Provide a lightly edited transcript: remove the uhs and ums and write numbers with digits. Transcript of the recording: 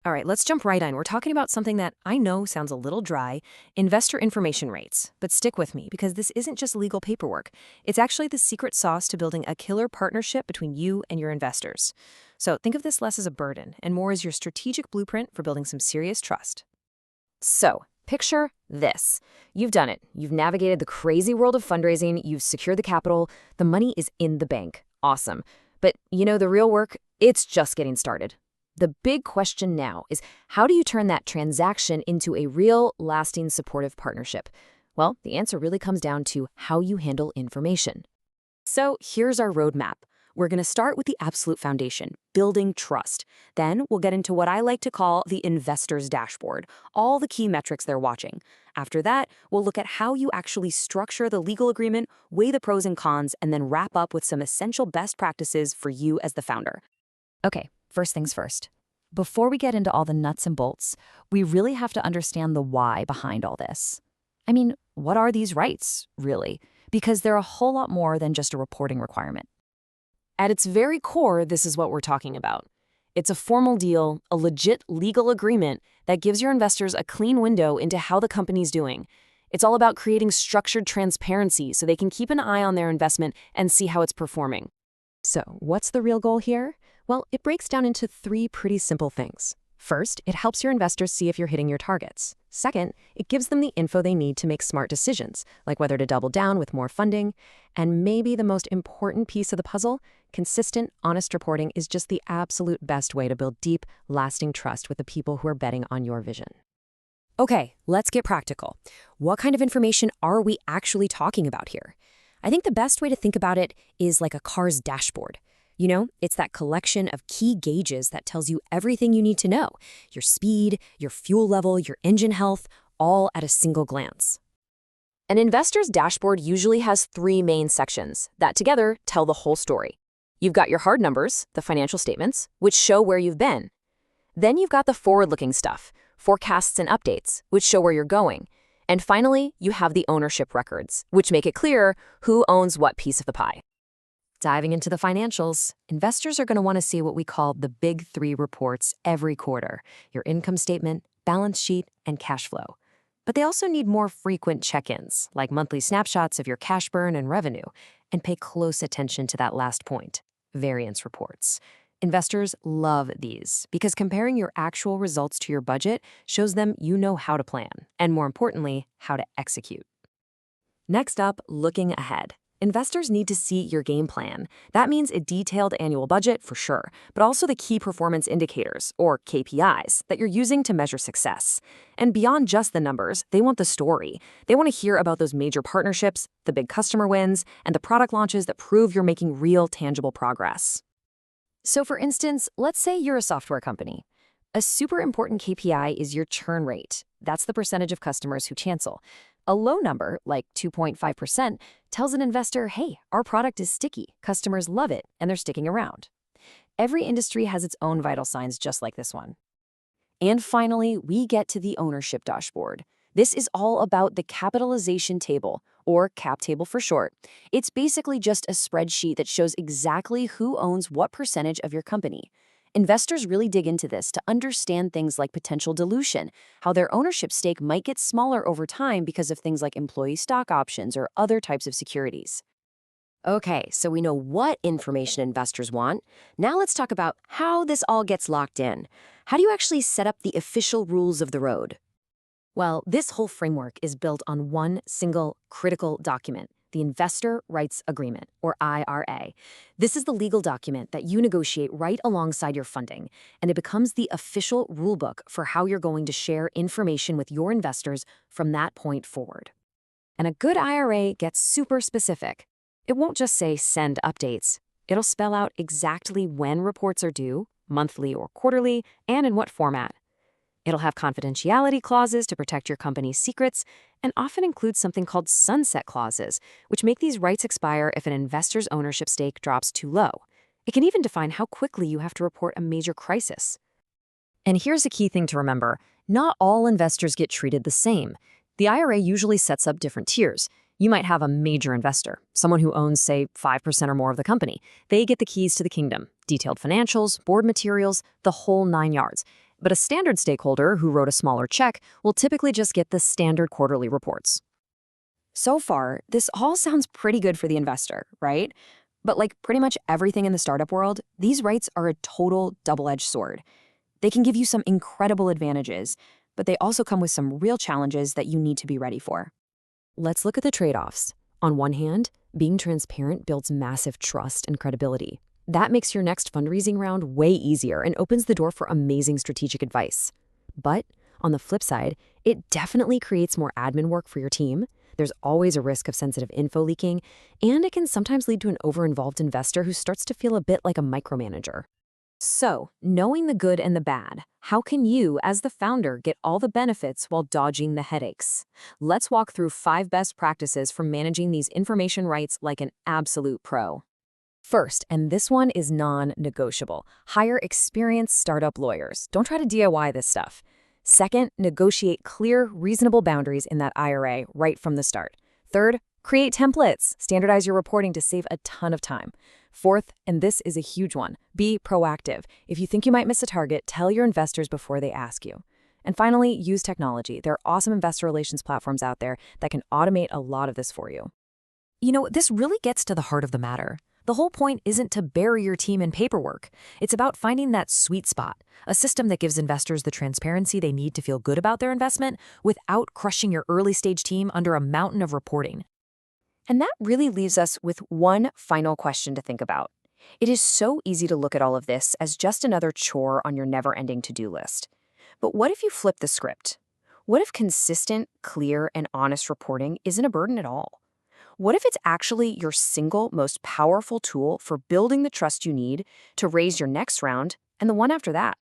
All right, let's jump right in. We're talking about something that I know sounds a little dry, investor information rates. But stick with me because this isn't just legal paperwork. It's actually the secret sauce to building a killer partnership between you and your investors. So think of this less as a burden and more as your strategic blueprint for building some serious trust. So, picture this. You've done it. You've navigated the crazy world of fundraising, you've secured the capital, the money is in the bank. Awesome. But the real work, it's just getting started. The big question now is how do you turn that transaction into a real, lasting, supportive partnership? Well, the answer really comes down to how you handle information. So here's our roadmap. We're going to start with the absolute foundation, building trust. Then we'll get into what I like to call the investor's dashboard, all the key metrics they're watching. After that, we'll look at how you actually structure the legal agreement, weigh the pros and cons, and then wrap up with some essential best practices for you as the founder. Okay, first things first. Before we get into all the nuts and bolts, we really have to understand the why behind all this. I mean, what are these rights, really? Because they're a whole lot more than just a reporting requirement. At its very core, this is what we're talking about. It's a formal deal, a legit legal agreement that gives your investors a clean window into how the company's doing. It's all about creating structured transparency so they can keep an eye on their investment and see how it's performing. So, what's the real goal here? Well, it breaks down into three pretty simple things. First, it helps your investors see if you're hitting your targets. Second, it gives them the info they need to make smart decisions, like whether to double down with more funding. And maybe the most important piece of the puzzle, consistent, honest reporting is just the absolute best way to build deep, lasting trust with the people who are betting on your vision. Okay, let's get practical. What kind of information are we actually talking about here? I think the best way to think about it is like a car's dashboard. It's that collection of key gauges that tells you everything you need to know. Your speed, your fuel level, your engine health, all at a single glance. An investor's dashboard usually has three main sections that together tell the whole story. You've got your hard numbers, the financial statements, which show where you've been. Then you've got the forward-looking stuff, forecasts and updates, which show where you're going. And finally, you have the ownership records, which make it clear who owns what piece of the pie. Diving into the financials, investors are going to want to see what we call the big three reports every quarter: your income statement, balance sheet, and cash flow. But they also need more frequent check-ins, like monthly snapshots of your cash burn and revenue, and pay close attention to that last point, variance reports. Investors love these because comparing your actual results to your budget shows them you know how to plan, and more importantly, how to execute. Next up, looking ahead. Investors need to see your game plan. That means a detailed annual budget for sure, but also the key performance indicators, or KPIs, that you're using to measure success. And beyond just the numbers, they want the story. They want to hear about those major partnerships, the big customer wins, and the product launches that prove you're making real, tangible progress. So for instance, let's say you're a software company. A super important KPI is your churn rate. That's the percentage of customers who cancel. A low number, like 2.5%, tells an investor, hey, our product is sticky, customers love it, and they're sticking around. Every industry has its own vital signs just like this one. And finally, we get to the ownership dashboard. This is all about the capitalization table, or cap table for short. It's basically just a spreadsheet that shows exactly who owns what percentage of your company. Investors really dig into this to understand things like potential dilution, how their ownership stake might get smaller over time because of things like employee stock options or other types of securities. Okay, so we know what information investors want. Now let's talk about how this all gets locked in. How do you actually set up the official rules of the road? Well, this whole framework is built on one single critical document, the Investor Rights Agreement, or IRA. This is the legal document that you negotiate right alongside your funding, and it becomes the official rulebook for how you're going to share information with your investors from that point forward. And a good IRA gets super specific. It won't just say send updates. It'll spell out exactly when reports are due, monthly or quarterly, and in what format. It'll have confidentiality clauses to protect your company's secrets, and often includes something called sunset clauses, which make these rights expire if an investor's ownership stake drops too low. It can even define how quickly you have to report a major crisis. And here's a key thing to remember. Not all investors get treated the same. The IRA usually sets up different tiers. You might have a major investor, someone who owns, say, 5% or more of the company. They get the keys to the kingdom, detailed financials, board materials, the whole 9 yards. But a standard stakeholder who wrote a smaller check will typically just get the standard quarterly reports. So far, this all sounds pretty good for the investor, right? But like pretty much everything in the startup world, these rights are a total double-edged sword. They can give you some incredible advantages, but they also come with some real challenges that you need to be ready for. Let's look at the trade-offs. On one hand, being transparent builds massive trust and credibility. That makes your next fundraising round way easier and opens the door for amazing strategic advice. But on the flip side, it definitely creates more admin work for your team. There's always a risk of sensitive info leaking, and it can sometimes lead to an over-involved investor who starts to feel a bit like a micromanager. So, knowing the good and the bad, how can you, as the founder, get all the benefits while dodging the headaches? Let's walk through 5 best practices for managing these information rights like an absolute pro. First, and this one is non-negotiable, hire experienced startup lawyers. Don't try to DIY this stuff. Second, negotiate clear, reasonable boundaries in that IRA right from the start. Third, create templates. Standardize your reporting to save a ton of time. Fourth, and this is a huge one, be proactive. If you think you might miss a target, tell your investors before they ask you. And finally, use technology. There are awesome investor relations platforms out there that can automate a lot of this for you. This really gets to the heart of the matter. The whole point isn't to bury your team in paperwork. It's about finding that sweet spot, a system that gives investors the transparency they need to feel good about their investment without crushing your early-stage team under a mountain of reporting. And that really leaves us with one final question to think about. It is so easy to look at all of this as just another chore on your never-ending to-do list. But what if you flip the script? What if consistent, clear, and honest reporting isn't a burden at all? What if it's actually your single most powerful tool for building the trust you need to raise your next round and the one after that?